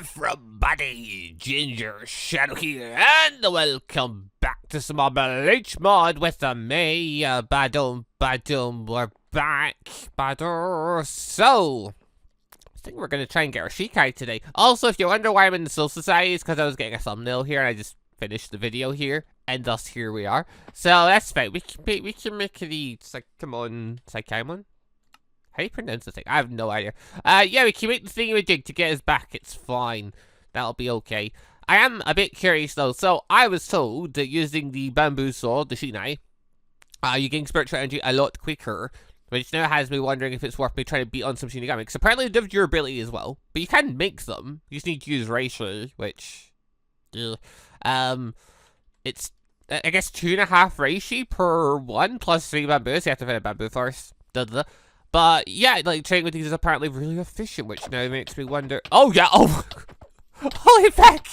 everybody, Gingershadow here, and welcome back to some more Bleach mod with me, Badum, we're back, So, I think we're gonna try and get our Shikai today. Also, if you wonder why I'm in the Soul Society, it's because I was getting a thumbnail here, and I just finished the video here, and thus here we are. So, that's fine, we can make the, SHIKAI? How do you pronounce the thing? I have no idea. Yeah, we can make the thingamajig to get us back. It's fine. That'll be okay. I am a bit curious, though. So, I was told that using the bamboo sword, the SHIKAI, you gain spiritual energy a lot quicker, which now has me wondering if it's worth me trying to beat on some Shinigami. Because apparently they have durability as well. But you can make them. You just need to use ratio, which... it's, I guess, 2.5 ratio per one, plus 3 bamboo, so you have to find a bamboo first. But, yeah, like, training with these is apparently really efficient, which now makes me wonder... Oh, yeah, oh! Holy fuck!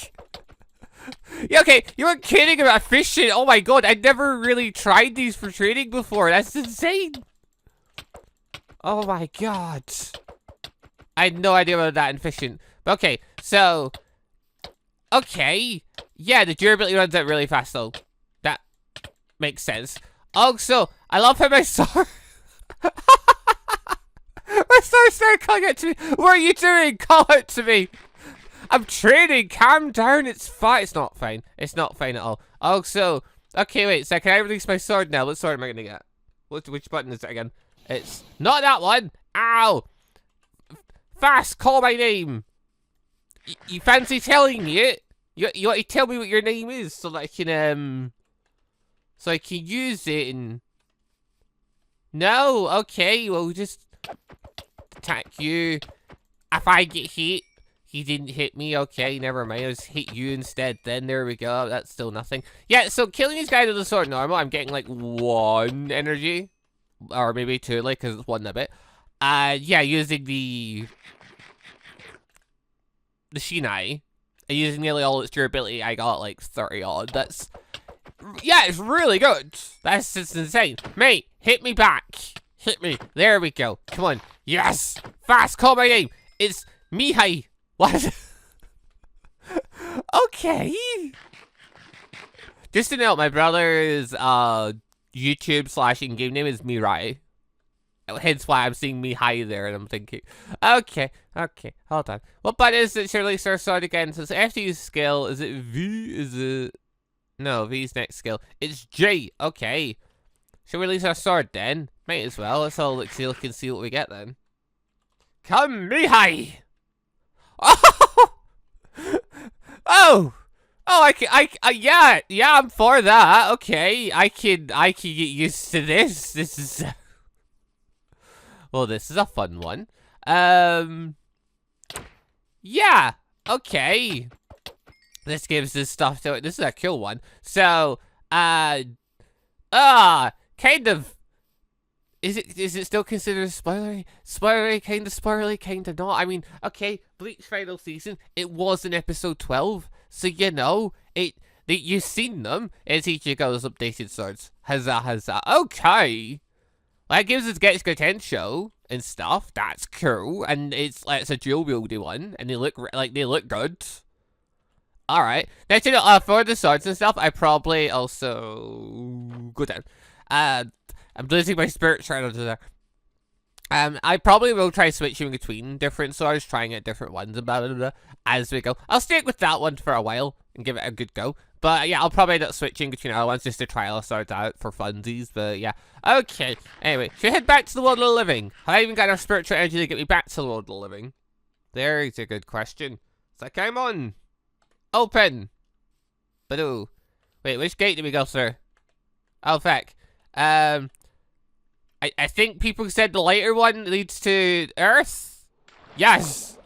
Yeah, okay, you weren't kidding about efficient! Oh my god, I never really tried these for training before, that's insane! Oh my god. I had no idea about that efficient. But okay, so... Okay. Yeah, the durability runs out really fast, though. That makes sense. Also, I love how my sword... My sword started calling out to me. What are you doing? Call out to me. I'm training. Calm down. It's fine. It's not fine. It's not fine at all. Also, okay, wait. So can I release my sword now? What sword am I gonna get? Which button is it again? It's not that one. Ow! Fast. Call my name. You fancy telling me it? You want to tell me what your name is so that I can use it and. No. Okay. Well, just. Attack you. If I get hit, he didn't hit me. Okay, never mind. I'll just hit you instead. Then there we go. That's still nothing. Yeah, so killing these guys with the sword normal, I'm getting like 1 energy, or maybe 2, like because it's 1 a bit. Yeah, using the SHIKAI, and using nearly all its durability, I got like 30 odd. That's it's really good. That's just insane. Mate, hit me back. Hit me. There we go. Come on. Yes! Fast! Call my name! It's Mihai! What? Okay. Just to note, my brother's YouTube / in-game name is Mirai. Hence why I'm seeing Mihai there and I'm thinking, okay, hold on. What button is it to release our sword again? So it's F to use skill. Is it V? Is it... No, V's next skill. It's J. Okay. Should we release our sword then? Might as well. Let's all look and see what we get then. Come, Mihai! Oh! Yeah, I'm for that. Okay, I can get used to this. This is... Well, this is a fun one. Yeah, okay. This gives us stuff to it. This is a cool one. So, kind of. Is it still considered spoilery? Spoilery, kind of spoilery, kind of not. I mean, okay, Bleach final season, it was in episode 12, so you know, you've seen them. It's Ichigo's updated swords. Huzzah. Okay. That gives us Getsuga Tensho and stuff. That's cool, and it's a dual wieldy one, and they look good. All right. Now, you know, for the swords and stuff, I probably also go down. I'm losing my spirit shard to there. I probably will try switching between different swords, trying out different ones and blah, blah, blah, as we go. I'll stick with that one for a while and give it a good go. But yeah, I'll probably end up switching between other ones just to try our swords out for funsies. But yeah. Okay. Anyway, should we head back to the world of the living? Have I even got enough spiritual energy to get me back to the world of the living? There's a good question. So come on. Open. Badoo. Wait, which gate do we go through? Oh, fuck. I think people said the lighter one leads to Earth? Yes!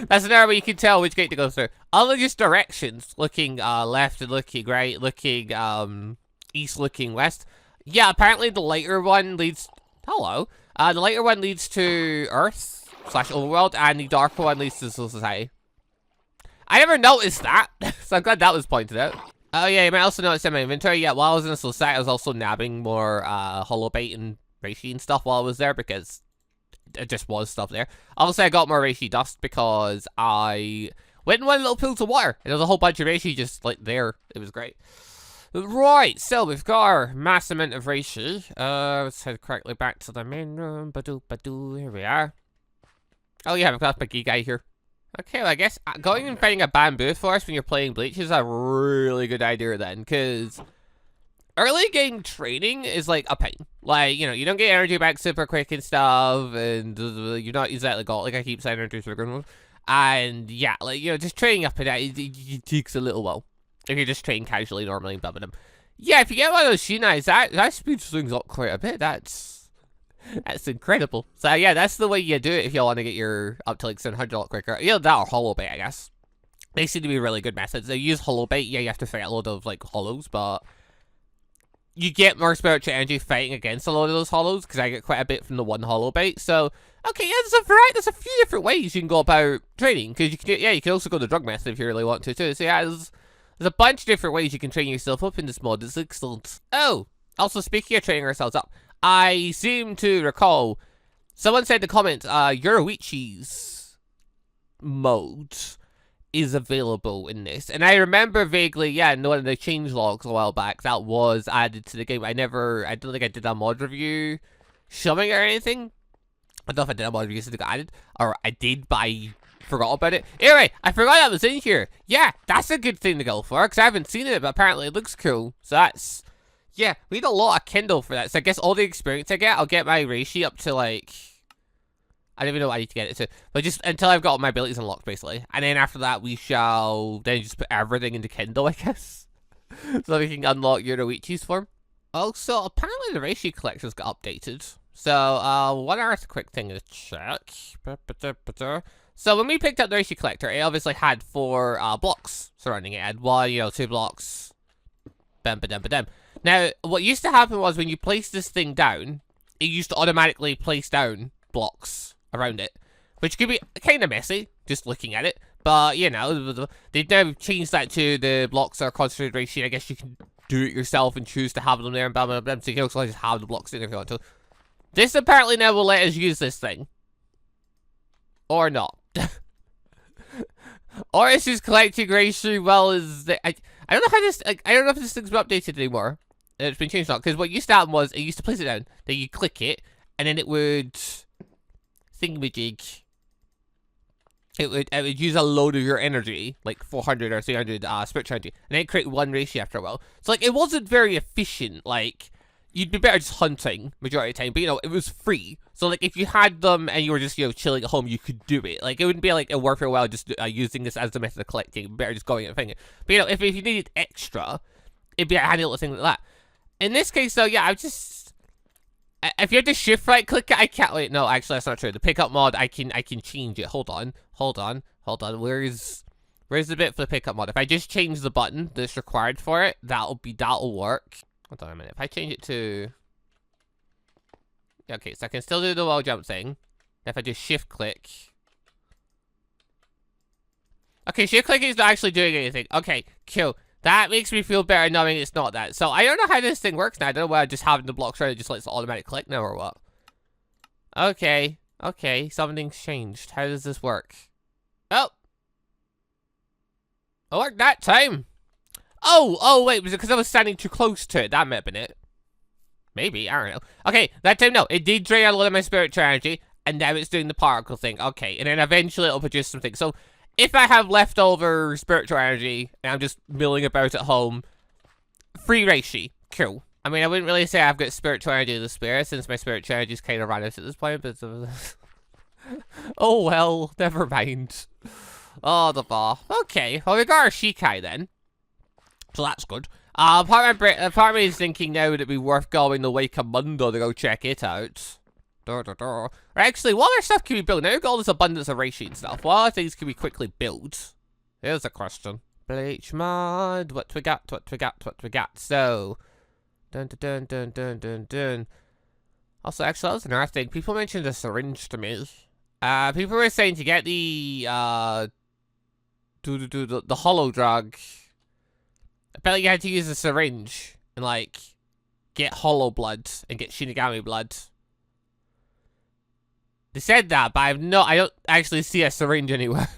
That's another way you can tell which gate to go through. Other just directions. Looking left and looking right, looking east, looking west. Yeah, apparently the lighter one leads... Hello. The lighter one leads to Earth / Overworld, and the darker one leads to Soul Society. I never noticed that, so I'm glad that was pointed out. Oh yeah, you might also notice in my inventory, yeah, while I was in the Society, I was also nabbing more hollow bait and reishi and stuff while I was there, because it just was stuff there. Also, I got more reishi dust because I went in one little pools of water, and there was a whole bunch of reishi just, like, there. It was great. Right, so we've got our mass amount of reishi. Let's head correctly back to the main room. Badoo, here we are. Oh yeah, I've got my guy here. Okay, well, I guess going and fighting a bamboo forest when you're playing Bleach is a really good idea then, because early game training is like a pain. Like, you know, you don't get energy back super quick and stuff, and you're not exactly got, like I keep saying, energy super good. And yeah, like, you know, just training up and down, it takes a little while. If you're just training casually, normally, blah, blah, blah. Yeah, if you get one of those Shinais, that speeds things up quite a bit. That's incredible. So yeah, that's the way you do it if you want to get your up to like 700 a lot quicker. Either that or hollow bait, I guess. They seem to be really good methods. They use hollow bait. Yeah, you have to fight a load of like hollows, but you get more spiritual energy fighting against a load of those hollows, because I get quite a bit from the one hollow bait. So okay, yeah, there's a few different ways you can go about training, because you can also go the drug method if you really want to too. So yeah, there's a bunch of different ways you can train yourself up in this mod. It's excellent. Oh, also speaking of training ourselves up, I seem to recall someone said in the comments, Yoruichi's mode is available in this. And I remember vaguely, yeah, in one of the changelogs a while back, that was added to the game. I don't think I did a mod review showing it or anything. I don't know if I did a mod review since it got added, or I did, but I forgot about it. Anyway, I forgot that was in here. Yeah, that's a good thing to go for, because I haven't seen it, but apparently it looks cool. So that's, yeah, we need a lot of Kindle for that. So I guess all the experience I get, I'll get my reishi up to like, I don't even know what I need to get it to, but just until I've got all my abilities unlocked, basically. And then after that, we shall then just put everything into Kindle, I guess. So we can unlock Yoruichi's form. Also, apparently the reishi collections got updated. So, one other quick thing to check. So when we picked up the reishi collector, it obviously had 4 blocks surrounding it. It had 1, 2 blocks. Bam, ba-dam, ba-dam. Now, what used to happen was when you place this thing down, it used to automatically place down blocks around it, which could be kind of messy, just looking at it. But, you know, they've now changed that to the blocks are concentrated reishi. I guess you can do it yourself and choose to have them there and blah, blah, blah. So you can also just have the blocks in there if you want to. This apparently now will let us use this thing. Or not. Or it's just collecting reishi well as I don't know how this, like, I don't know if this thing's been updated anymore. It's been changed or not, because what used to happen was it used to place it down, then you click it, and then it would thingamajig. It would use a load of your energy, like 400 or 300 spiritual energy, and then it create 1 reishi after a while. So like it wasn't very efficient. Like you'd be better just hunting majority of the time, but you know, it was free. So like if you had them and you were just, you know, chilling at home, you could do it. Like it wouldn't be like a worth your while just using this as the method of collecting. It'd be better just going and finding it. But you know, if you needed extra, it'd be a handy little thing like that. In this case though, yeah, if you have to shift right click it, I can't, wait, no, actually that's not true. The pickup mod, I can change it. Hold on. Where's the bit for the pickup mod? If I just change the button that's required for it, that'll work. Hold on a minute. If I change it to, okay, so I can still do the wall jump thing. If I just shift click. Okay, shift click is not actually doing anything. Okay, cool. That makes me feel better knowing it's not that. So I don't know how this thing works now. I don't know whether just having the blocks right, it just lets it automatic click now or what. Okay, something's changed. How does this work? Oh. It worked that time. Oh, wait, was it because I was standing too close to it? That might have been it. Maybe, I don't know. Okay, that time, no. It did drain a lot of my spiritual energy, and now it's doing the particle thing. Okay, and then eventually it'll produce something. So, if I have leftover spiritual energy, and I'm just milling about at home, free reishi. Cool. I mean, I wouldn't really say I've got spiritual energy to spare, since my spiritual energy's kind of ran out at this point, but... oh well, never mind. Oh, the bar. Okay, well, we got our Shikai then. So that's good. Part of me is thinking now would it be worth going the Wake of Mundo to go check it out. Or actually, what other stuff can we build? Now we've got all this abundance of reishi and stuff. What other things can we quickly build? Here's a question. Bleach mod. What we got? So, dun. Also, actually, that was another thing. People mentioned a syringe to me. People were saying to get the the hollow drug. Apparently you had to use a syringe and, like, get hollow blood and get Shinigami blood. They said that, but I don't actually see a syringe anywhere.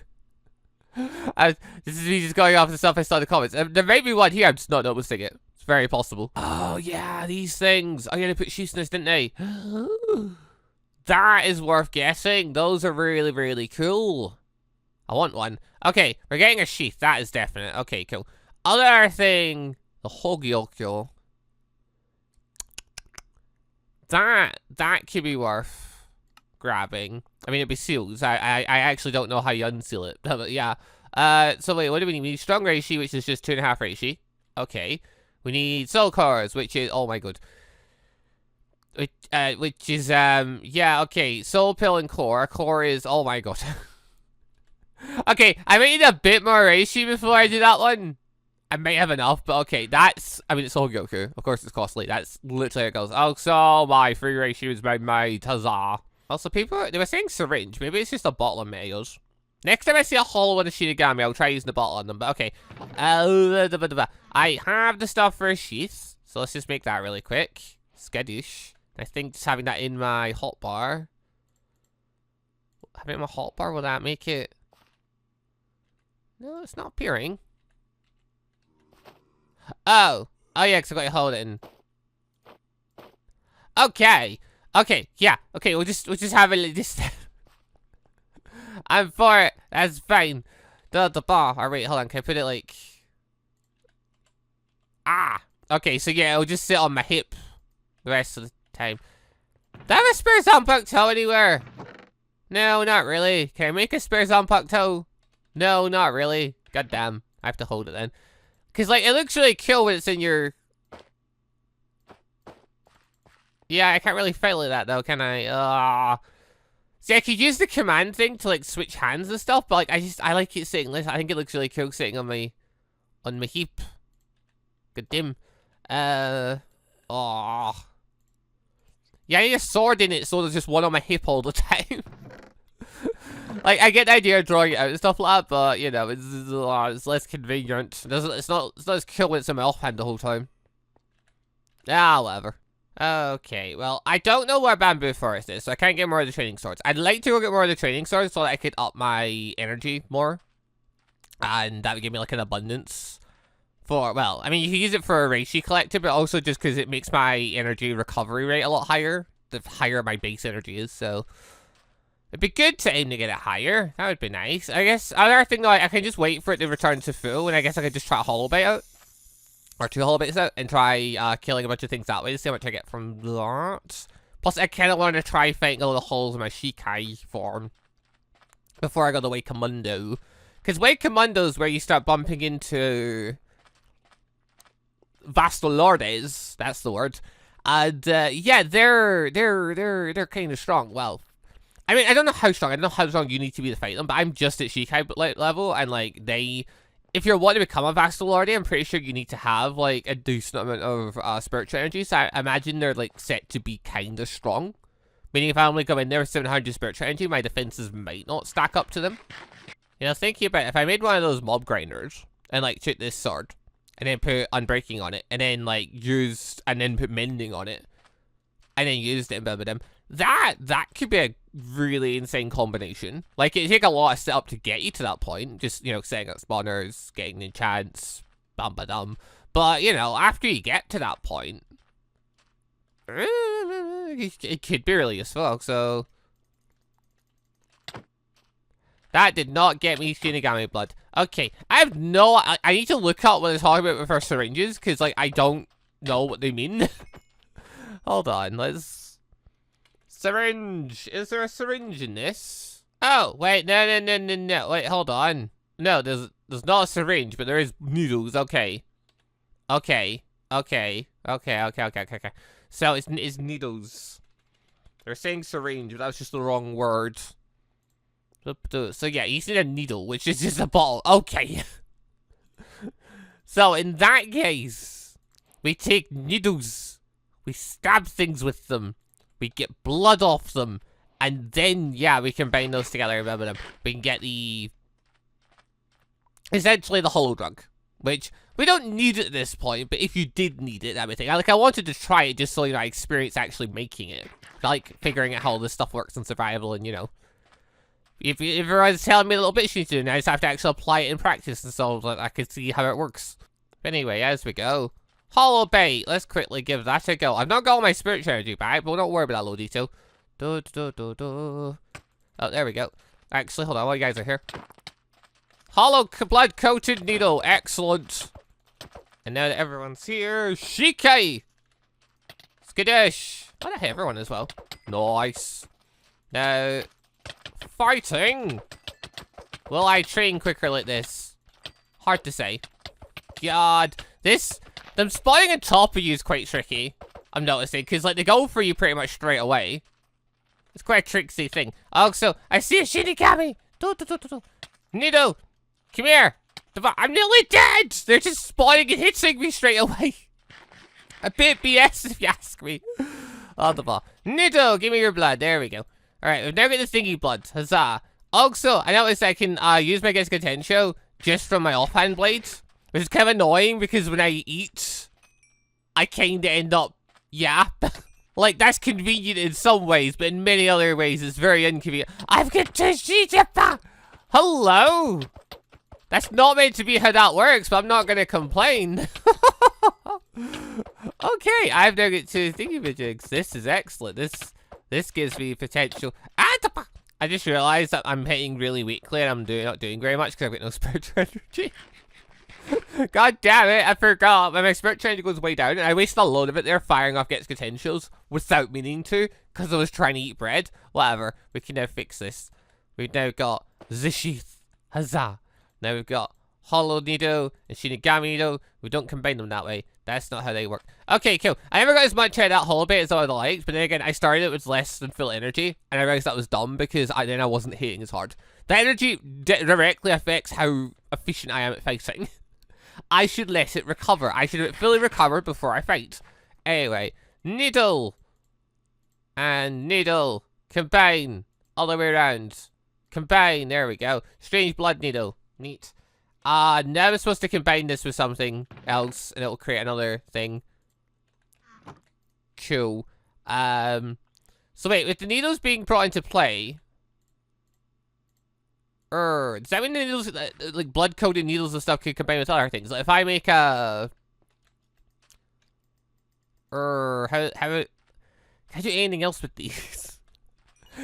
This is me just going off the stuff I saw in the comments. There may be one here, I'm just not noticing it. It's very possible. Oh, yeah, these things. Oh, yeah, they put sheaths in this, didn't they? That is worth getting. Those are really, really cool. I want one. Okay, we're getting a sheath. That is definite. Okay, cool. Other thing, the Hogyokyo. That could be worth grabbing. I mean, it'd be seals. I actually don't know how you unseal it, but yeah. So wait, what do we need? We need strong reishi, which is just 2.5 reishi. Okay. We need soul cores, which is, oh my god. Which is, yeah, okay. Soul pill and core. Core is, oh my god. Okay, I might need a bit more reishi before I do that one. I may have enough, but okay, that's, I mean, it's Hogyoku. Of course it's costly. That's literally how it goes. Oh, so my free reishi is my mate. Huzzah. Also, people, they were saying syringe. Maybe it's just a bottle of mayos. Next time I see a hollow in a Shinigami, I'll try using the bottle on them. But okay. I have the stuff for a sheath. So let's just make that really quick. Skadoosh. I think just having that in my hotbar. Having it in my hotbar, will that make it? No, it's not appearing. Oh. Oh yeah, because I got to hold it in. Okay. Okay, yeah. Okay, we'll just have it like this. I'm for it. That's fine. The bar. Alright, wait, hold on. Can I put it like... Ah! Okay, so yeah, it'll just sit on my hip the rest of the time. Do I have a spare Zanpakuto toe anywhere? No, not really. Can I make a spare Zanpakuto toe? No, not really. God damn. I have to hold it then. Because, like, it looks really cool when it's in your... Yeah, I can't really fight like that, though, can I? See, I could use the command thing to, like, switch hands and stuff, but, like, I like it sitting... I think it looks really cool sitting on my hip. Good dim. Yeah, I need a sword in it, so there's just one on my hip all the time. Like, I get the idea of drawing it out and stuff like that, but, you know, it's less convenient. It's not as cool when it's in my offhand the whole time. Ah, whatever. Okay, well, I don't know where Bamboo Forest is, so I can't get more of the training swords. I'd like to go get more of the training swords so that I could up my energy more. And that would give me, like, an abundance. For, well, I mean, you can use it for a Reishi collector, but also just because it makes my energy recovery rate a lot higher. The higher my base energy is, so... It'd be good to aim to get it higher. That would be nice. I guess, another thing, though, I can just wait for it to return to full, and I guess I could just try a hollow bait out. Or 2 hollow baits out, and try killing a bunch of things that way to see how much I get from that. Plus, I kind of want to try fighting all the holes in my Shikai form before I go to Wakemundo. Because Wakemundo is where you start bumping into Vastolordes. That's the word. And, yeah, they're kind of strong. Well, I mean, I don't know how strong. I don't know how strong you need to be to fight them, but I'm just at Shikai level, and, like, they... If you're wanting to become a Vastolorde, I'm pretty sure you need to have, like, a decent amount of spiritual energy, so I imagine they're, like, set to be kind of strong. Meaning if I only go in there with 700 spiritual energy, my defenses might not stack up to them. You know, thinking about it, if I made one of those mob grinders, and, like, took this sword, and then put Unbreaking on it, and then, like, put Mending on it, and then used it in them, that could be a really insane combination. Like, it'd take a lot of setup to get you to that point. Just, you know, setting up spawners, getting enchants, bum-ba-dum. But, you know, after you get to that point, it could be really useful, so... That did not get me Shinigami blood. Okay, I need to look up what they're talking about with our syringes, because, like, I don't know what they mean. Hold on, let's... Syringe! Is there a syringe in this? Oh, wait, no. Wait, hold on. No, there's not a syringe, but there is needles. Okay. Okay. So it's needles. They're saying syringe, but that was just the wrong word. So yeah, you need a needle, which is just a bottle. Okay. So in that case, we take needles. We stab things with them. We get blood off them, and then, yeah, we can bind those together, remember them. We can get essentially the hollow drug, which we don't need at this point, but if you did need it, that would think. Like, I wanted to try it just so, you know, I experience actually making it. like figuring out how all this stuff works in survival, and, you know. If everyone's telling me little bits you do, now I just have to actually apply it in practice, and so like, I can see how it works. But anyway, as we go. Hollow bait. Let's quickly give that a go. I've not got all my spirit energy back, but don't worry about that low detail. Oh, there we go. Actually, hold on, while you guys are here. Hollow blood-coated needle. Excellent. And now that everyone's here, SHIKAI! Skadoosh! Why did I hit everyone as well? Nice. Now, fighting! Will I train quicker like this? Hard to say. God, them spawning on top of you is quite tricky. I'm noticing, because like they go for you pretty much straight away. It's quite a tricksy thing. Also, I see a Shinigami! Nido! Come here! I'm nearly dead! They're just spawning and hitting me straight away. A bit BS if you ask me. Oh, the ball. Nido, give me your blood. There we go. Alright, we've now got the thingy blood. Huzzah. Also, I noticed I can use my Gingershadow just from my offhand blades. Which is kind of annoying because when I eat, I kind of end up, like, that's convenient in some ways, but in many other ways, it's very inconvenient. I've got to Shijapa! Hello! That's not meant to be how that works, but I'm not going to complain. Okay, I've now got two thingy-majigs. This is excellent. This gives me potential. I just realized that I'm hitting really weakly and I'm not doing very much because I've got no spiritual energy. God damn it, I forgot. My spiritual energy goes way down and I wasted a load of it there firing off Get's potentials without meaning to because I was trying to eat bread. Whatever, we can now fix this. We've now got Zishith. Huzzah. Now we've got Hollow Nido and Shinigami Nido. We don't combine them that way. That's not how they work. Okay, cool. I never got as much out of that Hollow Bait as I would have liked, but then again, I started it with less than full energy, and I realized that was dumb because then I wasn't hitting as hard. The energy directly affects how efficient I am at fighting. I should let it recover. I should have it fully recovered before I fight. Anyway, Needle and Needle combine all the way around. Combine. There we go. Strange blood needle. Neat. Now I'm supposed to combine this with something else, and it'll create another thing. Cool. So wait, with the needles being brought into play, does that mean the needles, like blood-coated needles and stuff, can combine with other things? Like if I make a, how can I do anything else with these?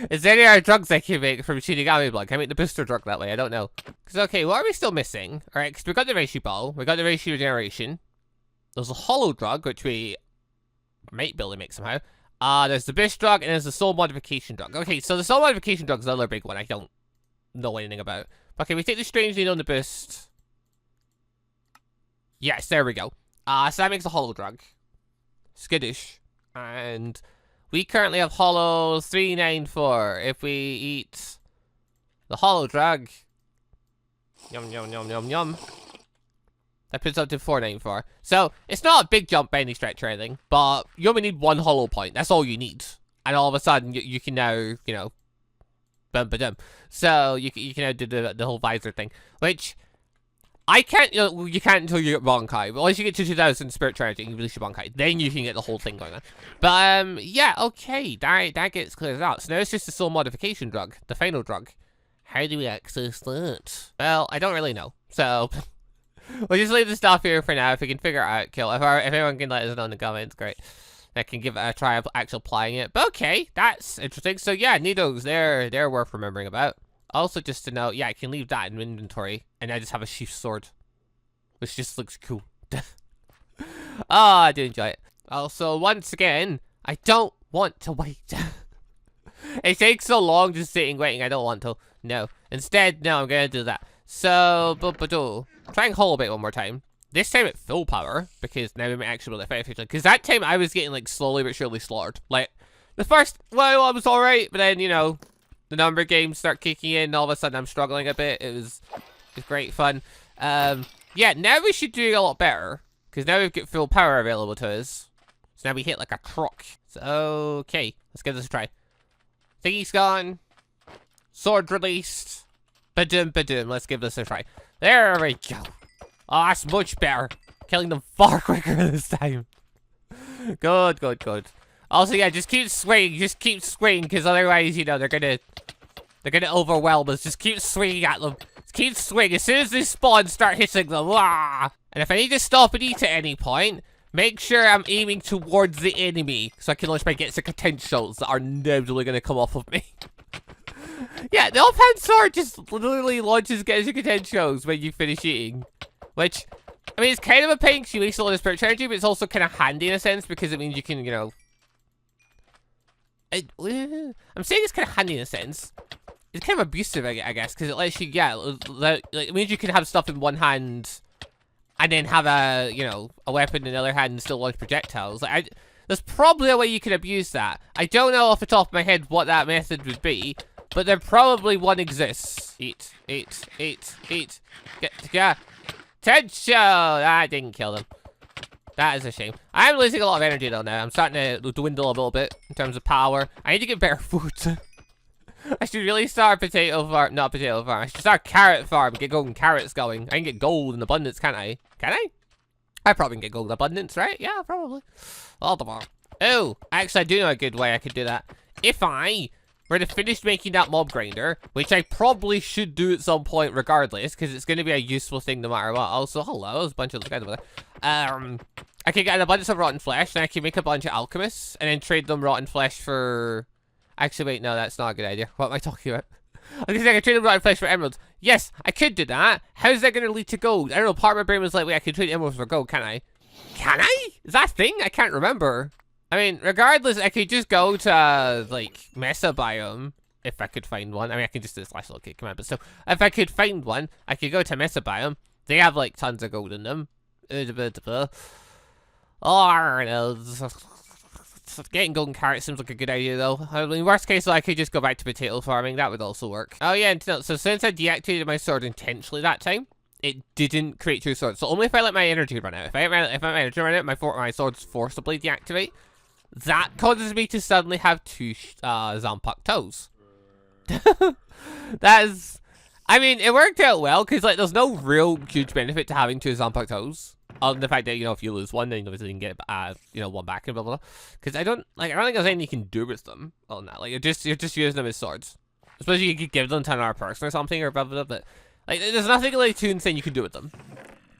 Is there any other drugs I can make from Shinigami blood? Can I make the booster drug that way? I don't know. Because, okay, what are we still missing? Alright, because we got the Reishi Ball, we got the Reishi Regeneration. There's a Hollow Drug, which we might be able to make somehow. There's the Boost Drug, and there's the Soul Modification Drug. Okay, so the Soul Modification Drug is another big one I don't know anything about. Okay, we take the Strange Needle and the Boost. Yes, there we go. So that makes a Hollow Drug. Skadoosh. And we currently have Hollow 394. If we eat the Hollow Drug, yum, yum, yum, yum, yum. That puts up to 494. So, it's not a big jump by any stretch or anything, but you only need one Hollow Point. That's all you need. And all of a sudden, you can now, you know, bum-ba-dum. So, you can now do the whole visor thing, which I can't, you can't until you get Bankai. But once you get to 2000 spiritual energy, you can release your Bankai. Then you can get the whole thing going on. But, yeah, okay. That gets cleared out. So now it's just the Soul Modification Drug. The final drug. How do we access that? Well, I don't really know. So, we'll just leave the stuff here for now. If we can figure it out, cool. If anyone can let us know in the comments, great. I can give it a try of actually applying it. But okay, that's interesting. So yeah, needles, they're worth remembering about. Also, just to note, yeah, I can leave that in inventory, and I just have a sheath sword, which just looks cool. I do enjoy it. Also, once again, I don't want to wait. It takes so long just sitting waiting. I don't want to. No. Instead, no, I'm gonna do that. So, try and Hollow Bait one more time. This time at full power, because now we might actually be able to fight efficiently. Because that time I was getting like slowly but surely slaughtered. Like, the first while I was alright, but then, you know, the number games start kicking in, and all of a sudden I'm struggling a bit. It was great fun. Yeah, now we should do a lot better, because now we've got full power available to us. So now we hit like a croc. So, okay, let's give this a try. Thingy's gone. Sword released. Ba-doom, ba-doom. Let's give this a try. There we go. Oh, that's much better. Killing them far quicker this time. Good, good, good. Also, yeah, just keep swinging, because otherwise, you know, they're gonna overwhelm us. Just keep swinging at them. Just keep swinging. As soon as they spawn, start hitting them. Wah! And if I need to stop and eat at any point, make sure I'm aiming towards the enemy, so I can launch my Getsuka potentials that are inevitably gonna come off of me. Yeah, the offhand sword just literally launches Getsuka potentials when you finish eating. Which, I mean, it's kind of a pain because you waste a lot of spiritual energy, but it's also kind of handy in a sense because it means you can, you know... I'm saying it's kind of handy in a sense. It's kind of abusive, I guess, because it lets you, yeah, like, it means you can have stuff in one hand and then have a, you know, a weapon in the other hand and still launch projectiles. Like, there's probably a way you can abuse that. I don't know off the top of my head what that method would be, but there probably one exists. Eat. Yeah. Tension! I didn't kill them. That is a shame. I'm losing a lot of energy though now. I'm starting to dwindle a little bit in terms of power. I need to get better food. I should really start a potato farm. Not a potato farm. I should start a carrot farm. Get golden carrots going. I can get gold in abundance, can't I? Can I? I probably can get gold in abundance, right? Yeah, probably. All the more. Oh, actually, I do know a good way I could do that. If I were to finish making that mob grinder, which I probably should do at some point regardless, because it's going to be a useful thing no matter what. Also, hello, there's a bunch of those guys over there. I can get an abundance of rotten flesh, and I can make a bunch of alchemists, and then trade them rotten flesh for... Actually, wait, no, that's not a good idea. What am I talking about? I was going to say I can trade them rotten flesh for emeralds. Yes, I could do that. How's that going to lead to gold? I don't know, part of my brain was like, wait, I can trade emeralds for gold, can't I? Can I? Is that a thing? I can't remember. I mean, regardless, I could just go to, like, Mesa Biome, if I could find one. I mean, I can just do this last little kick command, but still, if I could find one, I could go to Mesa Biome. They have, like, tons of gold in them. Or, getting golden carrots seems like a good idea, though. I mean, worst case, I could just go back to potato farming. That would also work. Oh, yeah, so since I deactivated my sword intentionally that time, it didn't create two swords. So only if I let my energy run out. If I let my energy run out, my swords forcibly deactivate. That causes me to suddenly have two Zanpakuto toes. That is... I mean, it worked out well, because, like, there's no real huge benefit to having two Zanpakuto toes. Other than the fact that, you know, if you lose one, then you obviously can get, you know, one back and blah, blah, blah. Because I don't think there's anything you can do with them. Other than that. Like, you're just using them as swords. Especially you could give them to another person or something, or blah, blah, blah, but... Like, there's nothing really too insane you can do with them.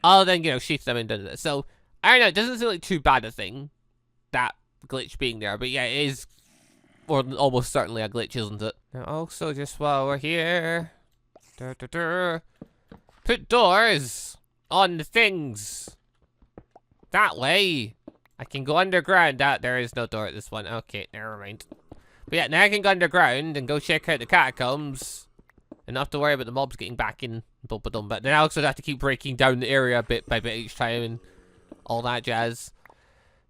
Other than, you know, sheath them and do this. So, I don't know, it doesn't seem like too bad a thing. That glitch being there, but yeah, it is almost certainly a glitch, isn't it? Now also, just while we're here, put doors on the things. That way, I can go underground. There is no door at this one. Okay, never mind. But yeah, now I can go underground and go check out the catacombs, and not have to worry about the mobs getting back in. But then I also have to keep breaking down the area bit by bit each time and all that jazz.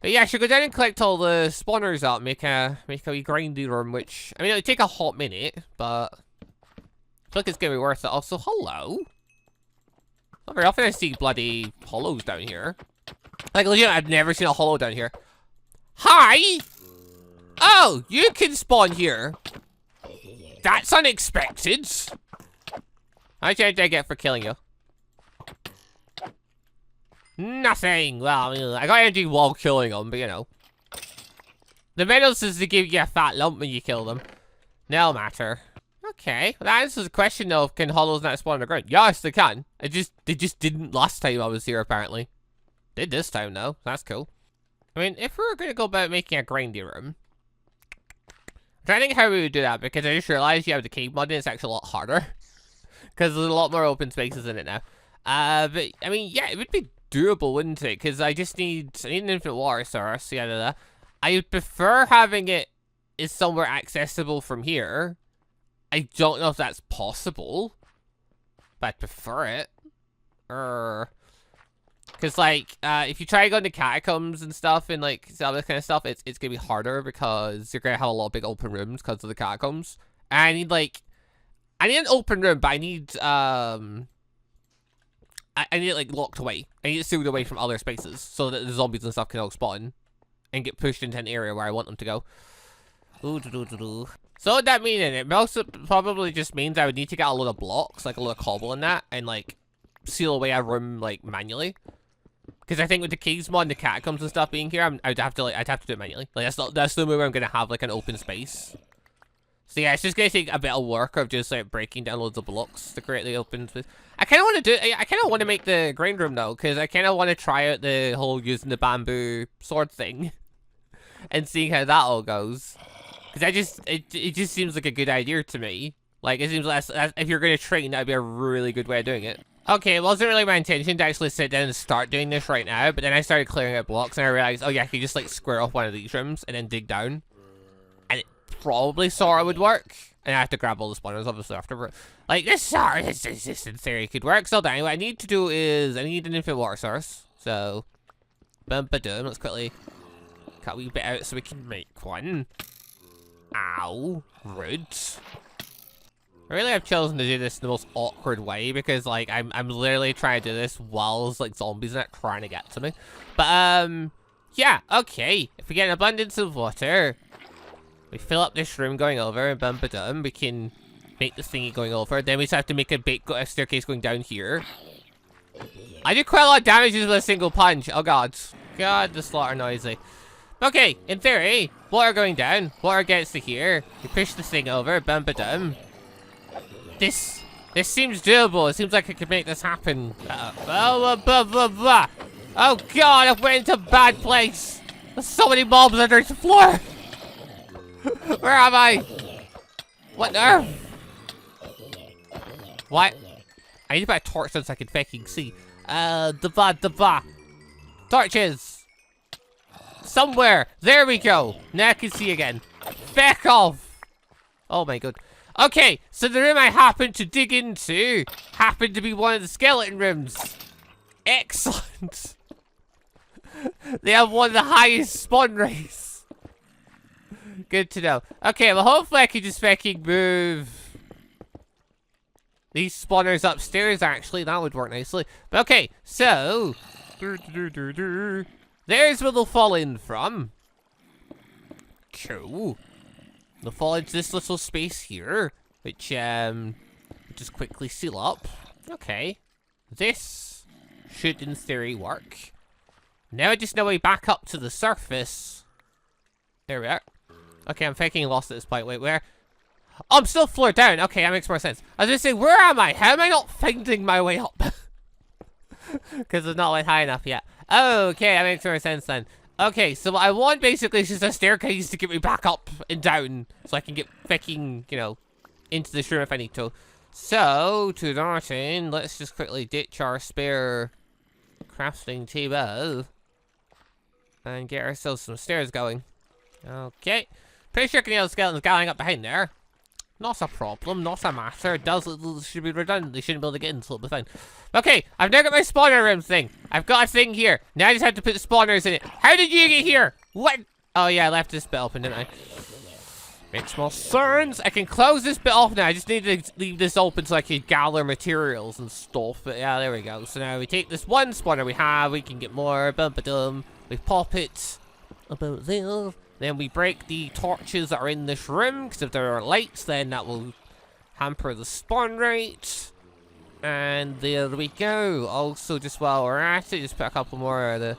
But yeah, I should go down and collect all the spawners up, make a wee grindy room, which, I mean, it would take a hot minute, but I feel like it's gonna be worth it. Also, hello? Not very often I see bloody hollows down here. Like, legit, I've never seen a hollow down here. Hi! Oh, you can spawn here. That's unexpected. How much did I get for killing you? Nothing. Well, I got energy while killing them, but you know. The medals is to give you a fat lump when you kill them. No matter. Okay. Well, that answers the question though, can hollows not spawn on the ground? Yes, they can. They just didn't last time I was here, apparently. Did this time though. That's cool. I mean, if we were going to go about making a grindy room, I'm trying to think how we would do that, because I just realized you have the cave mod and it's actually a lot harder. Because there's a lot more open spaces in it now. But, I mean, yeah, it would be doable, wouldn't it? Because I need an infinite water source. Yeah, I would prefer having it is somewhere accessible from here. I don't know if that's possible, but I'd prefer it. Because, like, if you try to go into catacombs and stuff and, like, all this kind of stuff, it's going to be harder because you're going to have a lot of big open rooms because of the catacombs. And I need an open room, but I need it, like, locked away. I need it sealed away from other spaces so that the zombies and stuff can all spawn and get pushed into an area where I want them to go. So what that mean? It also probably just means I would need to get a load of blocks, like a load of cobble in that, and, like, seal away a room, like, manually. Because I think with the caves mod and the catacombs and stuff being here, I'd have to do it manually. Like that's the way where I'm gonna have like an open space. So yeah, it's just gonna take a bit of work of just like breaking down loads of blocks to create the open space. I kind of want to I kind of want to make the grind room though, because I kind of want to try out the whole using the bamboo sword thing, and seeing how that all goes. Because it just seems like a good idea to me. Like it seems like if you're gonna train, that'd be a really good way of doing it. Okay, it wasn't really my intention to actually sit down and start doing this right now, but then I started clearing out blocks and I realized, oh yeah, I could just like square off one of these rooms and then dig down. And it probably sort of would work. And I have to grab all the spawners obviously after. Like this in theory could work. So anyway, what I need to do is I need an infinite water source. So bum-ba-dum, let's quickly cut a wee bit out so we can make one. Ow, rude. I really have chosen to do this in the most awkward way because like I'm literally trying to do this while like zombies are trying to get to me. But yeah, okay. If we get an abundance of water, we fill up this room going over and bum-ba-dum, we can make this thingy going over. Then we just have to make a staircase going down here. I did quite a lot of damage with a single punch. Oh god. God, the slaughter noisy. Okay, in theory, water going down, water gets to here. We push the thing over, bum-ba-dum. This seems doable. It seems like I could make this happen. Oh god, I went into a bad place. There's so many mobs under the floor. Where am I? What nerve? What? I need to buy a torch so I can fucking see. Torches! Somewhere! There we go! Now I can see again. Feck off! Oh my god. Okay, so the room I happened to dig into happened to be one of the skeleton rooms. Excellent! They have one of the highest spawn rates. Good to know. Okay, well hopefully I can just fucking move these spawners upstairs actually. That would work nicely. But okay, so there's where they'll fall in from. Cool. They'll fall into this little space here, which just quickly seal up. Okay. This should in theory work. Now I just know way back up to the surface. There we are. Okay, I'm fucking lost at this point. Wait, where? Oh, I'm still floor down. Okay, that makes more sense. I was gonna say, where am I? How am I not finding my way up? Because it's not like high enough yet. Okay, that makes more sense then. Okay, so what I want basically is just a staircase to get me back up and down, so I can get fucking, you know, into this room if I need to. So, to that end, let's just quickly ditch our spare crafting table and get ourselves some stairs going. Okay. Pretty sure I can hear the skeletons going up behind there. Not a problem, not a matter. It should be redundant. They shouldn't be able to get in, so it'll be fine. Okay, I've now got my spawner room thing. I've got a thing here. Now I just have to put the spawners in it. How did you get here? What? Oh yeah, I left this bit open, didn't I? Makes more sense. I can close this bit off now. I just need to leave this open so I can gather materials and stuff. But yeah, there we go. So now we take this one spawner we have. We can get more. Bum-ba-dum. We pop it about there. Then we break the torches that are in this room, because if there are lights, then that will hamper the spawn rate. And there we go. Also, just while we're at it, just put a couple more of the...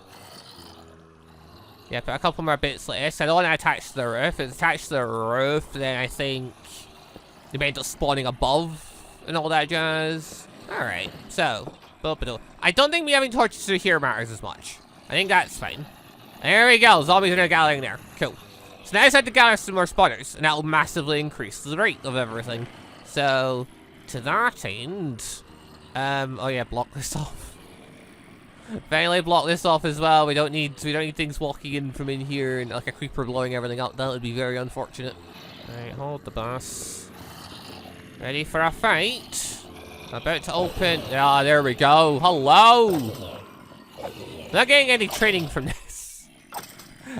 Yeah, put a couple more bits like this. I don't want to attach to the roof. If it's attached to the roof, then I think they may end up spawning above and all that jazz. Alright, so... I don't think me having torches through here matters as much. I think that's fine. There we go, zombies are now gathering there. Cool. So now I just have to gather some more spawners, and that will massively increase the rate of everything. So, to that end, oh yeah, block this off. Finally block this off as well. We don't need things walking in from in here and like a creeper blowing everything up. That would be very unfortunate. Alright, hold the bus. Ready for a fight? About to open. Ah, there we go. Hello! Not getting any training from this.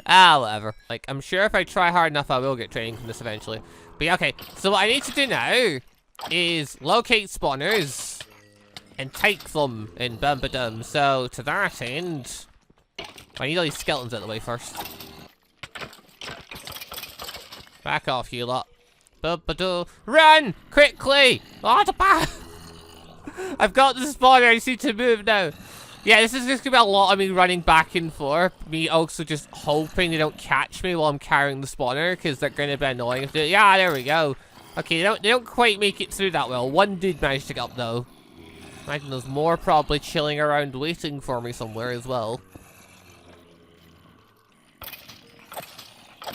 Whatever. Like, I'm sure if I try hard enough, I will get training from this eventually. But yeah, okay. So what I need to do now is locate spawners and take them in bum-ba-dum. So to that end, I need all these skeletons out of the way first. Back off, you lot. Bum-ba-dum. Run! Quickly! Oh, the I've got the spawner. I just need to move now. Yeah, this is just gonna be a lot of me running back and forth. Me also just hoping they don't catch me while I'm carrying the spawner, because they're gonna be annoying. If they, yeah, there we go. Okay, they don't quite make it through that well. One did manage to get up though. Imagine there's more probably chilling around waiting for me somewhere as well.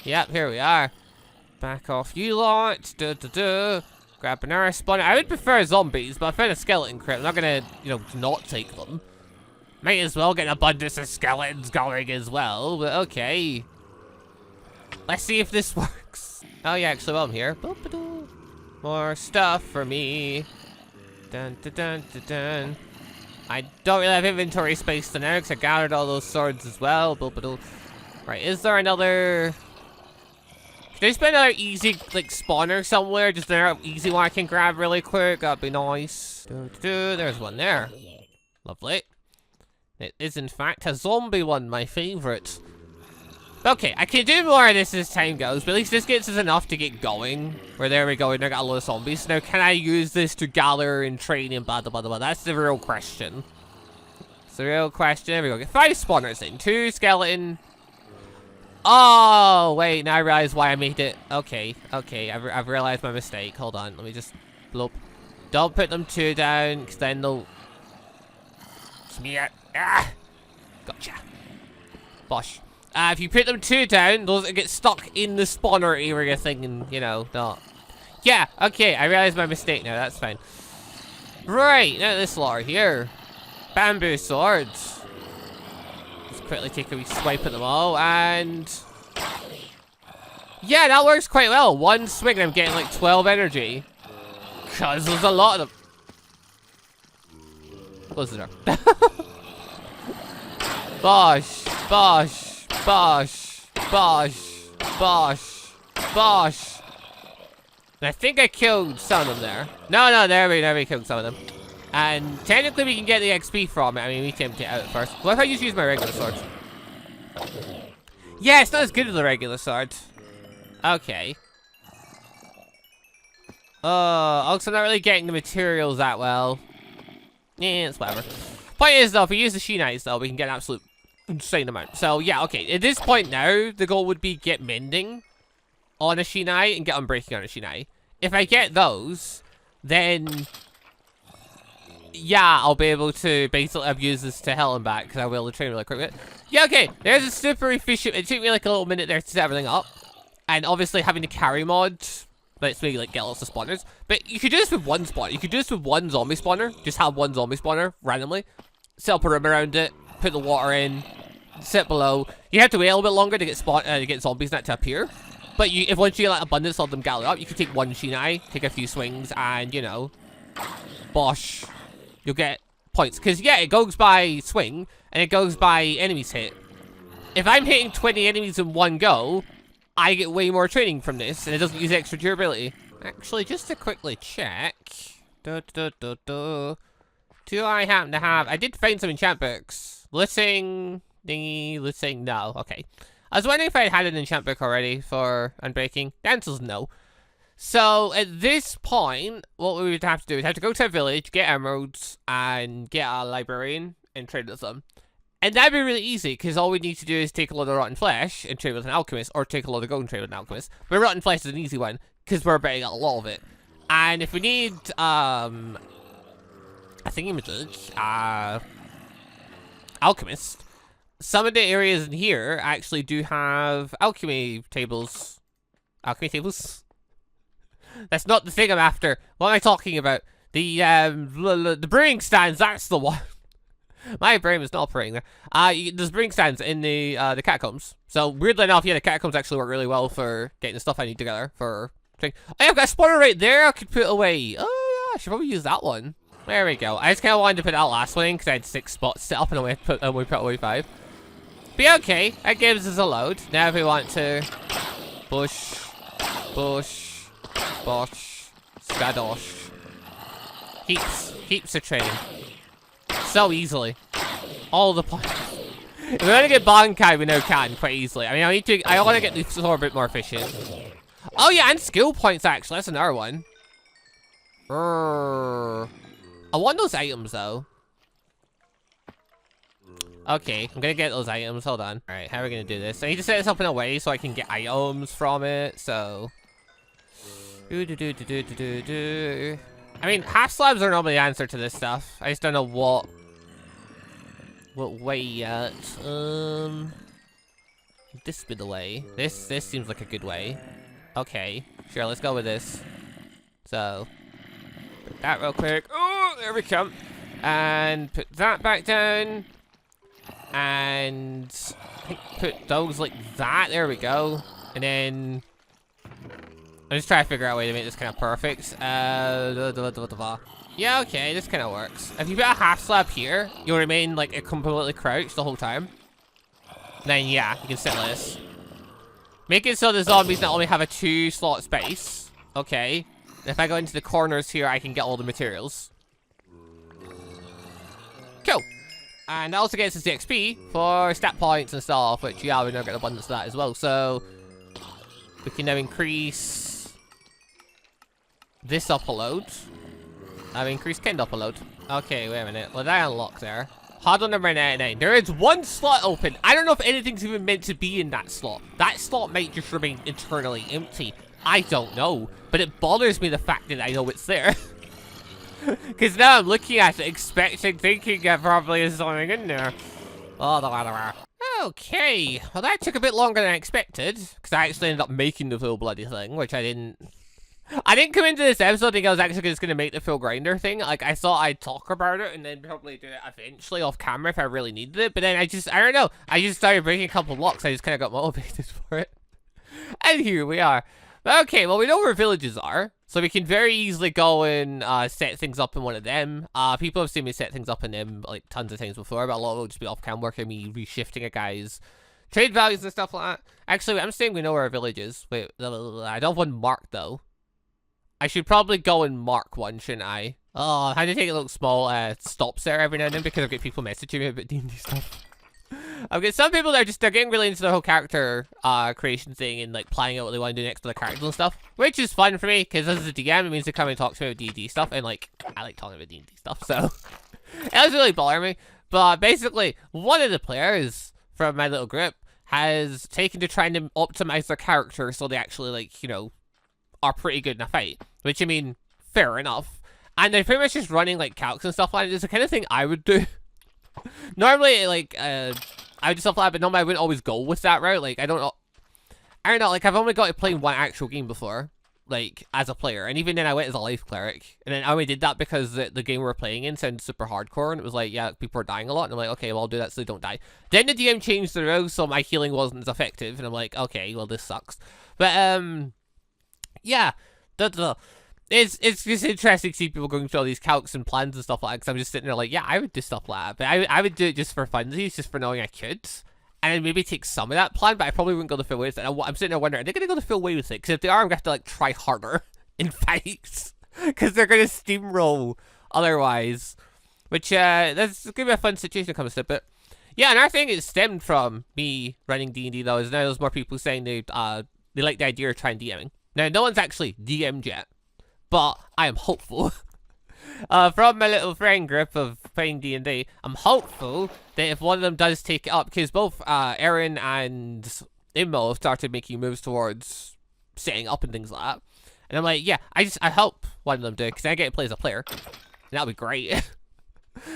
Yep, here we are. Back off you lot. Grab another spawner. I would prefer zombies, but I found a skeleton crit. I'm not gonna, you know, not take them. Might as well get an abundance of skeletons going as well, but okay. Let's see if this works. Oh yeah, actually, while I'm here. More stuff for me. Dun, dun, dun, dun, dun. I don't really have inventory space to now because I gathered all those swords as well. Right, is there another... Should I just put another easy, like, spawner somewhere? Just another easy one I can grab really quick? That'd be nice. There's one there. Lovely. It is, in fact, a zombie one, my favourite. Okay, I can do more of this as time goes, but at least this gets us enough to get going. Where there we go, and I got a lot of zombies. Now, can I use this to gather and train and blah, blah, blah, blah? That's the real question. It's the real question. There we go. Get 5 spawners in. 2 skeleton. Oh, wait, now I realize why I made it. Okay, I've realized my mistake. Hold on, let me just bloop. Don't put them 2 down, because then they'll... Smear. Ah! Gotcha. Bosh. If you put them 2 down, those get stuck in the spawner area thing and, you know, not... Yeah, okay, I realize my mistake now, that's fine. Right, now this lot here. Bamboo swords. Let's quickly take a wee swipe at them all, and... Yeah, that works quite well. 1 swing and I'm getting like 12 energy. Because there's a lot of them. Close the door. Bosh, bosh, bosh, bosh, bosh, bosh. And I think I killed some of them there. No, there we killed some of them. And technically we can get the XP from it. I mean, we can empty it out first. What if I just use my regular sword? Yeah, it's not as good as the regular sword. Okay. Also not really getting the materials that well. Yeah, it's whatever. Point is though, if we use the Shinais though, we can get an absolute insane amount. So yeah, okay. At this point now, the goal would be get mending on a Shinai and get unbreaking on a Shinai. If I get those, then yeah, I'll be able to basically abuse this to hell and back because I will train really quick. Yeah, okay. There's a super efficient. It took me like a little minute there to set everything up, and obviously having the carry mod lets me like get lots of spawners. But you could do this with 1 spawner. You could do this with 1 zombie spawner. Just have 1 zombie spawner randomly. Set up a room around it. Put the water in. Sit below. You have to wait a little bit longer to get zombies not to appear. But if once you get like abundance of them gather up, you can take 1 Shinai, take a few swings, and you know, bosh, you'll get points. Because yeah, it goes by swing and it goes by enemies hit. If I'm hitting 20 enemies in 1 go, I get way more training from this, and it doesn't use extra durability. Actually, just to quickly check, do I happen to have? I did find some enchant books. Listing thingy, listing no. Okay. I was wondering if I had an enchant book already for unbreaking. The answer's no. So at this point, what we would have to do is have to go to a village, get emeralds, and get a librarian and trade with them. And that'd be really easy, because all we need to do is take a load of rotten flesh and trade with an alchemist, or take a load of gold and trade with an alchemist. But rotten flesh is an easy one, because we're betting a lot of it. And if we need, I think images, alchemist, some of the areas in here actually do have alchemy tables. Alchemy tables? That's not the thing I'm after. What am I talking about? The brewing stands, that's the one. My brain was not operating there. There's brewing stands in the catacombs. So weirdly enough, yeah, the catacombs actually work really well for getting the stuff I need together for training. Hey, I've got a spawner right there I could put away. Oh yeah, I should probably use that one. There we go. I just kind of wanted to put that last one in because I had 6 spots set up and we put away 5. But yeah, okay, that gives us a load. Now if we want to bush, bosh, skadosh. Heaps of training. So easily. All the points. If we want to get Bankai, we now can quite easily. I mean, I want to get the sword a bit more efficient. Oh yeah, and skill points actually. That's another one. I want those items though. Okay, I'm gonna get those items. Hold on. Alright, how are we gonna do this? I need to set this up in a way so I can get items from it, so... I mean, half slabs are normally the answer to this stuff. I just don't know what way yet. This be the way. This seems like a good way. Okay, sure, let's go with this. So, put that real quick. Oh, there we come. And put that back down. And I think put those like that. There we go. And then I'm just trying to figure out a way to make this kind of perfect. Yeah, okay, this kind of works. If you put a half slab here, you'll remain like completely crouched the whole time. Then yeah, you can set this. Make it so the zombies not only have a 2-slot space. Okay. If I go into the corners here, I can get all the materials. Cool. And that also gets us the XP for stat points and stuff, which yeah, we're now getting abundance of that as well. So we can now increase this up a load. I've increased kind up a load. Okay, wait a minute. Well, that unlocked there. Huddle number 99. There is 1 slot open. I don't know if anything's even meant to be in that slot. That slot might just remain internally empty. I don't know. But it bothers me the fact that I know it's there. Because now I'm looking at it, thinking there probably is something in there. Okay. Well, that took a bit longer than I expected. Because I actually ended up making the full bloody thing, which I didn't come into this episode thinking I was actually just going to make the full grinder thing. Like, I thought I'd talk about it and then probably do it eventually off camera if I really needed it. But then I don't know. I just started breaking a couple blocks. I just kind of got motivated for it. And here we are. Okay, well, we know where villages are. So we can very easily go and set things up in one of them. People have seen me set things up in them like tons of times before, but a lot of it will just be off cam work and me reshifting a guy's trade values and stuff like that. Actually, I'm saying we know where our village is. Wait, I don't have one marked though. I should probably go and mark one, shouldn't I? Oh, I had to take a little small stops there every now and then because I've got people messaging me about D&D stuff. I've got some people that are just, they're getting really into the whole character creation thing and like planning out what they want to do next to the characters and stuff. Which is fun for me, because as a DM, it means they come and talk to me about D&D stuff, and like, I like talking about D&D stuff, so. It doesn't really bother me. But basically, one of the players from my little group has taken to trying to optimize their character so they actually like, you know, are pretty good in a fight. Which, I mean, fair enough. And they're pretty much just running, like, calcs and stuff like that. It's the kind of thing I would do. Normally, like, I would do stuff like that, but normally I wouldn't always go with that route. Like, I don't know, like, I've only got to play one actual game before, like, as a player. And even then, I went as a life cleric. And then I only did that because the game we were playing in sounded super hardcore. And it was like, yeah, people are dying a lot. And I'm like, okay, well, I'll do that so they don't die. Then the DM changed the rules, so my healing wasn't as effective. And I'm like, okay, well, this sucks. But, yeah, it's just interesting to see people going through all these calcs and plans and stuff like that, because I'm just sitting there like, yeah, I would do stuff like that, but I would do it just for funsies, just for knowing I could, and then maybe take some of that plan, but I probably wouldn't go the full way with it. I'm sitting there wondering, are they going to go the full way with it? Because if they are, I'm going to have to like try harder in fights, because they're going to steamroll otherwise, which, that's going to be a fun situation to come to, but yeah, another thing is stemmed from me running D&D though, is now there's more people saying they like the idea of trying DMing. Now, no one's actually DM'd yet, but I am hopeful. From my little friend group of playing D&D, I'm hopeful that if one of them does take it up, because both Aaron and Immo have started making moves towards setting up and things like that. And I'm like, yeah, I hope one of them do, because I get to play as a player. And that'll be great.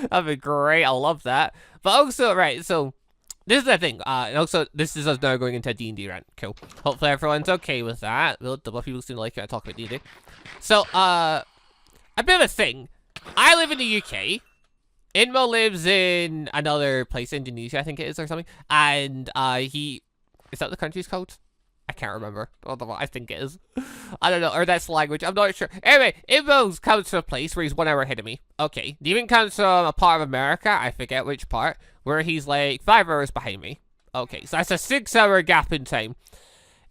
That'd be great, I love that. But also, right, so this is the thing, and also, this is us now going into a D&D rant. Cool. Hopefully everyone's okay with that. Well, the people seem to like it, I talk about D&D. So, a bit of a thing. I live in the UK. Inmo lives in another place, Indonesia, I think it is, or something. And, is that what the country's called? I can't remember. I think it is. I don't know, or that's the language, I'm not sure. Anyway, Inmo comes from a place where he's 1 hour ahead of me. Okay. Demon comes from a part of America, I forget which part, where he's like 5 hours behind me. Okay, so that's a 6-hour gap in time.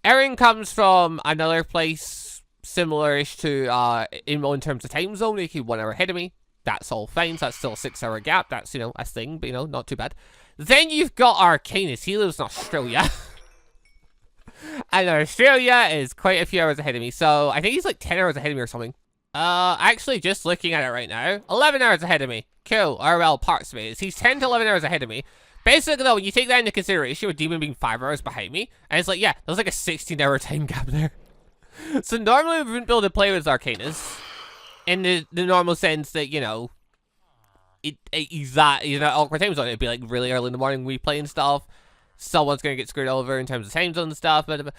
Aaron comes from another place similar-ish to Inmo in terms of time zone. He's 1 hour ahead of me. That's all fine, so that's still a 6-hour gap. That's, you know, a thing, but, you know, not too bad. Then you've got Arcanus. He lives in Australia. And Australia is quite a few hours ahead of me, so I think he's like 10 hours ahead of me or something. Actually, just looking at it right now, 11 hours ahead of me. Cool, or well, parts of it is. He's 10 to 11 hours ahead of me, Basically, though, when you take that into consideration with Demon being 5 hours behind me, and it's like, yeah, there's like a 16-hour time gap there. So normally we wouldn't be able to play with Arcanus in the normal sense that, you know, he's that awkward time zone. It'd be like really early in the morning we play and stuff. Someone's gonna get screwed over in terms of time zone and stuff. But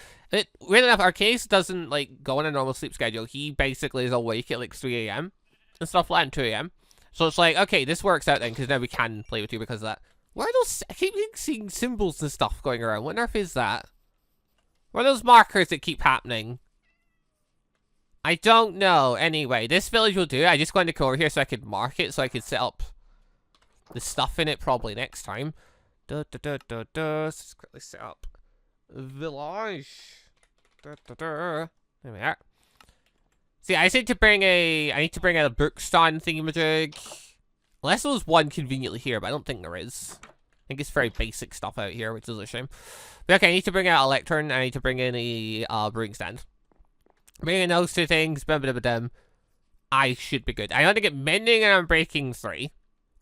weird enough, Arcanus doesn't like go on a normal sleep schedule. He basically is awake at like 3 a.m. and stuff like that, and 2 a.m. So it's like, okay, this works out then, because now we can play with you because of that. Where are those? I keep seeing symbols and stuff going around. What on earth is that? What are those markers that keep happening? I don't know. Anyway, this village will do. I just wanted to go over here so I could mark it, so I could set up the stuff in it probably next time. So let's quickly set up village. There we are. See, I need to bring out a bookstand thingamajig. Unless there was one conveniently here, but I don't think there is. I think it's very basic stuff out here, which is a shame. But okay, I need to bring out a lectern, and I need to bring in a brewing stand. Bringing those two things, I should be good. I want to get mending and unbreaking 3.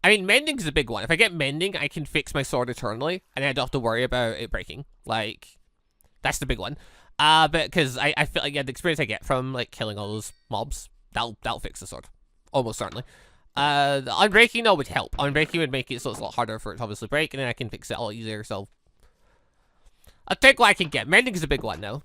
I mean, mending's a big one. If I get mending, I can fix my sword eternally, and I don't have to worry about it breaking. Like, that's the big one. But because I feel like, yeah, the experience I get from like killing all those mobs, that'll fix the sword, almost certainly. The unbreaking though would help. Unbreaking would make it so it's a lot harder for it to obviously break, and then I can fix it a lot easier. So I'll take what I can get. Mending is a big one though.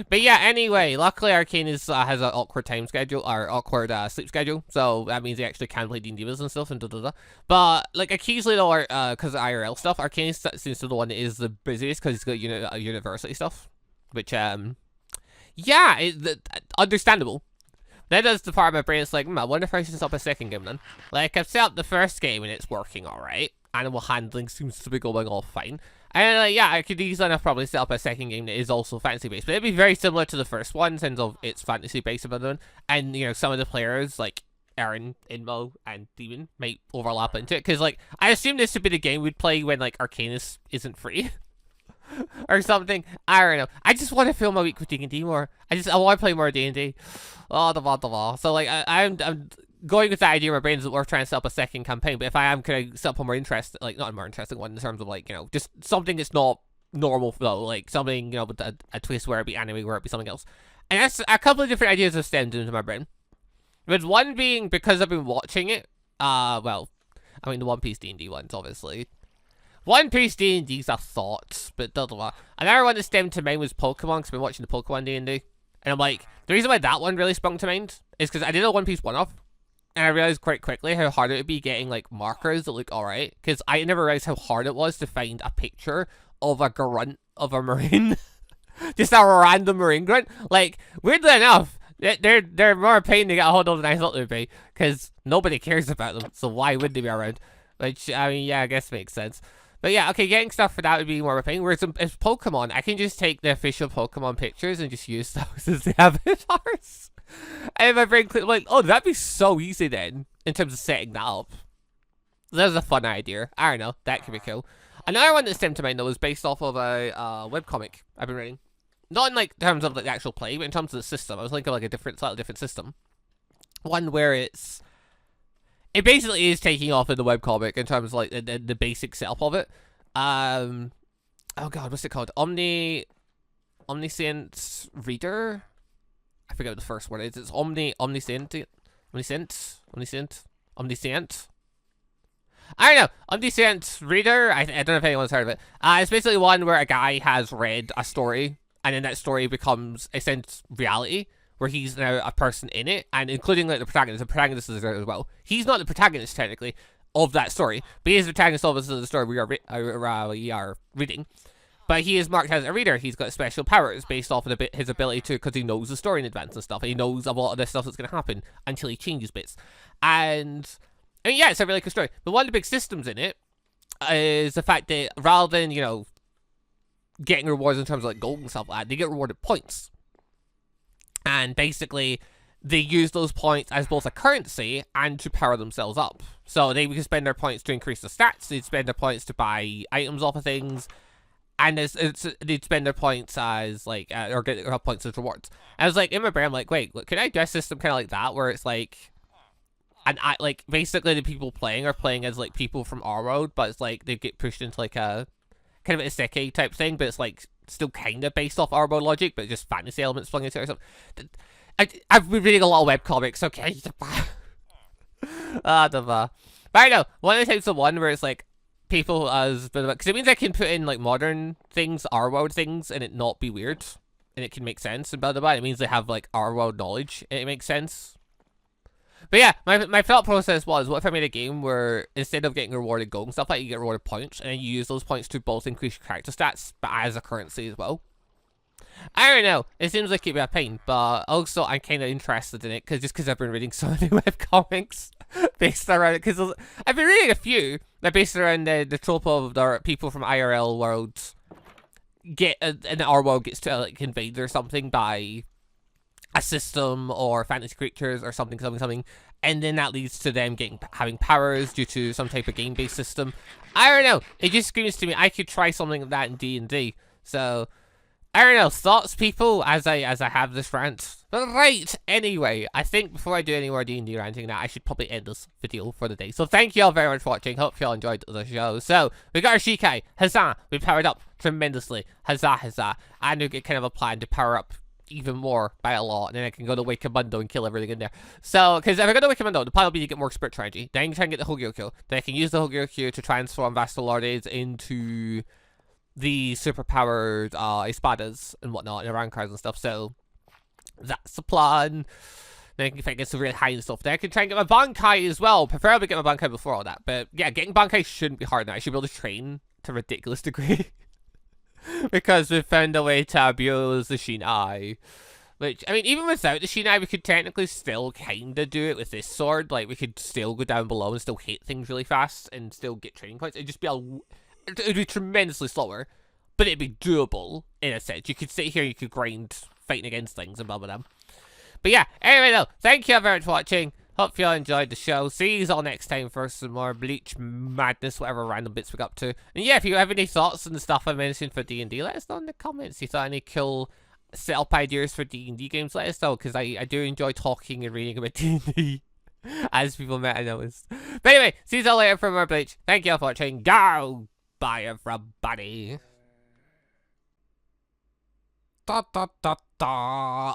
But yeah, anyway, luckily Arcanus has an awkward time schedule, or awkward sleep schedule, so that means he actually can play D&D with us and stuff, and da-da-da. But, like, occasionally, though, because of IRL stuff, Arcanus seems to be the one that is the busiest, because he's got university stuff, which, yeah, understandable. Then there's the part of my brain that's like, I wonder if I should set up a second game then. Like, I've set up the first game, and it's working alright. Animal handling seems to be going all fine. And yeah, I could easily enough probably set up a second game that is also fantasy-based. But it'd be very similar to the first one in terms of it's fantasy-based about it. And, you know, some of the players, like Aaron, Inmo, and Demon, might overlap into it. Because, like, I assume this would be the game we'd play when, like, Arcanus isn't free. Or something. I don't know. I just want to fill my week with D&D more. I want to play more D&D. Oh, the blah. So, like, I'm going with that idea in my brain is that we're trying to set up a second campaign, but if I am, could I set up a more interesting, like, not a more interesting one in terms of, like, you know, just something that's not normal, though, like, something, you know, with a twist where it'd be anime, where it'd be something else. And that's a couple of different ideas have stemmed into my brain. With one being, because I've been watching it, well, I mean, the One Piece D&D ones, obviously. One Piece D&D's a thought, but blah. Another one that stemmed to mind was Pokemon, because I've been watching the Pokemon D&D. And I'm like, the reason why that one really sprung to mind is because I did a One Piece one-off. And I realized quite quickly how hard it would be getting, like, markers that look alright. Because I never realized how hard it was to find a picture of a grunt of a marine. Just a random marine grunt. Like, weirdly enough, they're more a pain to get a hold of than I thought they would be. Because nobody cares about them. So why would they be around? Which, I mean, yeah, I guess makes sense. But yeah, okay, getting stuff for that would be more of a pain. Whereas if Pokemon, I can just take the official Pokemon pictures and just use those as the avatars. And my brain clicked, like, oh, that'd be so easy then, in terms of setting that up. That's a fun idea. I don't know, that could be cool. Another one that stemmed to mind, though, was based off of a webcomic I've been reading. Not in, like, terms of like, the actual play, but in terms of the system. I was thinking of, like, a slightly different system. One where it basically is taking off in the webcomic in terms of, like, the basic setup of it. Oh god, what's it called? Omniscient Reader? I forget what the first word is. It's omniscient. I don't know. Omniscient Reader. I don't know if anyone's heard of it. It's basically one where a guy has read a story, and then that story becomes a sense reality, where he's now a person in it, and including like the protagonist. The protagonist is there as well. He's not the protagonist technically of that story, but he is the protagonist of the story we are reading. But he is marked as a reader. He's got special powers based off of his ability to, because he knows the story in advance and stuff. And he knows a lot of the stuff that's going to happen until he changes bits. And yeah, it's a really cool story. But one of the big systems in it is the fact that rather than, you know, getting rewards in terms of like gold and stuff like that, they get rewarded points. And basically, they use those points as both a currency and to power themselves up. So they can spend their points to increase the stats. They'd spend their points to buy items off of things. And they'd spend their points as, like, or get points as rewards. I was like, in my brain, I'm like, wait, can I do a system kind of like that, where it's like, and like basically the people playing are playing as like people from our world, but it's like they get pushed into like a kind of a SHIKAI type thing, but it's like still kind of based off our world logic, but just fantasy elements flung into it or something. I've been reading a lot of webcomics, okay? But I know, one of the types of one where it's like people as, because it means I can put in like modern things, our world things, and it not be weird, and it can make sense, and it means they have like our world knowledge, and it makes sense. But yeah, my thought process was, what if I made a game where instead of getting rewarded gold and stuff like that, you get rewarded points, and then you use those points to both increase your character stats, but as a currency as well. I don't know, it seems like it'd be a pain, but also I'm kind of interested in it, because I've been reading so many webcomics based around it, because I've been reading a few that based around the trope of the people from IRL worlds and our world gets to like invaded or something by a system or fantasy creatures or something, and then that leads to them having powers due to some type of game-based system. I don't know, it just screams to me I could try something like that in D&D, so I don't know, thoughts people as I have this rant. But right, anyway, I think before I do any more D&D ranting now, I should probably end this video for the day. So thank you all very much for watching, hope you all enjoyed the show. So, we got our SHIKAI, huzzah, we powered up tremendously, huzzah, huzzah, and we get kind of a plan to power up even more by a lot, and then I can go to Wakamundo and kill everything in there. So, because if I go to Wakamundo, the plan will be to get more spirit energy, then I can try and get the Hogyokyo, then I can use the Hogyokyo to transform Vassal Lords into the superpowered espadas and whatnot, and rank cards and stuff, so that's the plan. Then if I get some really high and stuff, then I can try and get my Bankai as well, preferably get my Bankai before all that, but yeah, getting Bankai shouldn't be hard now. I should be able to train to a ridiculous degree. Because we've found a way to abuse the SHIKAI. Which, I mean, even without the SHIKAI, we could technically still kinda do it with this sword. Like, we could still go down below and still hit things really fast and still get training points. It'd just be it'd be tremendously slower, but it'd be doable, in a sense. You could sit here, you could grind fighting against things and blah, blah, blah. But yeah, anyway though, thank you very much for watching. Hope you all enjoyed the show. See you all next time for some more Bleach madness, whatever random bits we got up to. And yeah, if you have any thoughts on the stuff I mentioned for D&D, let us know in the comments. If you thought any cool setup ideas for D&D games, let us know, because I do enjoy talking and reading about D&D, as people might have noticed. But anyway, see you all later for more Bleach. Thank you all for watching. Go! Bye, everybody.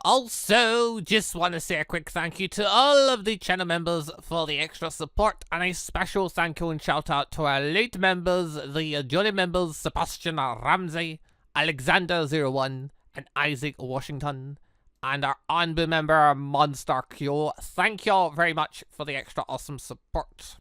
Also, just want to say a quick thank you to all of the channel members for the extra support, and a special thank you and shout out to our late members, the Johnny members Sebastian Ramsey, Alexander01, and Isaac Washington, and our ANBU member MonsterQ. Thank you all very much for the extra awesome support.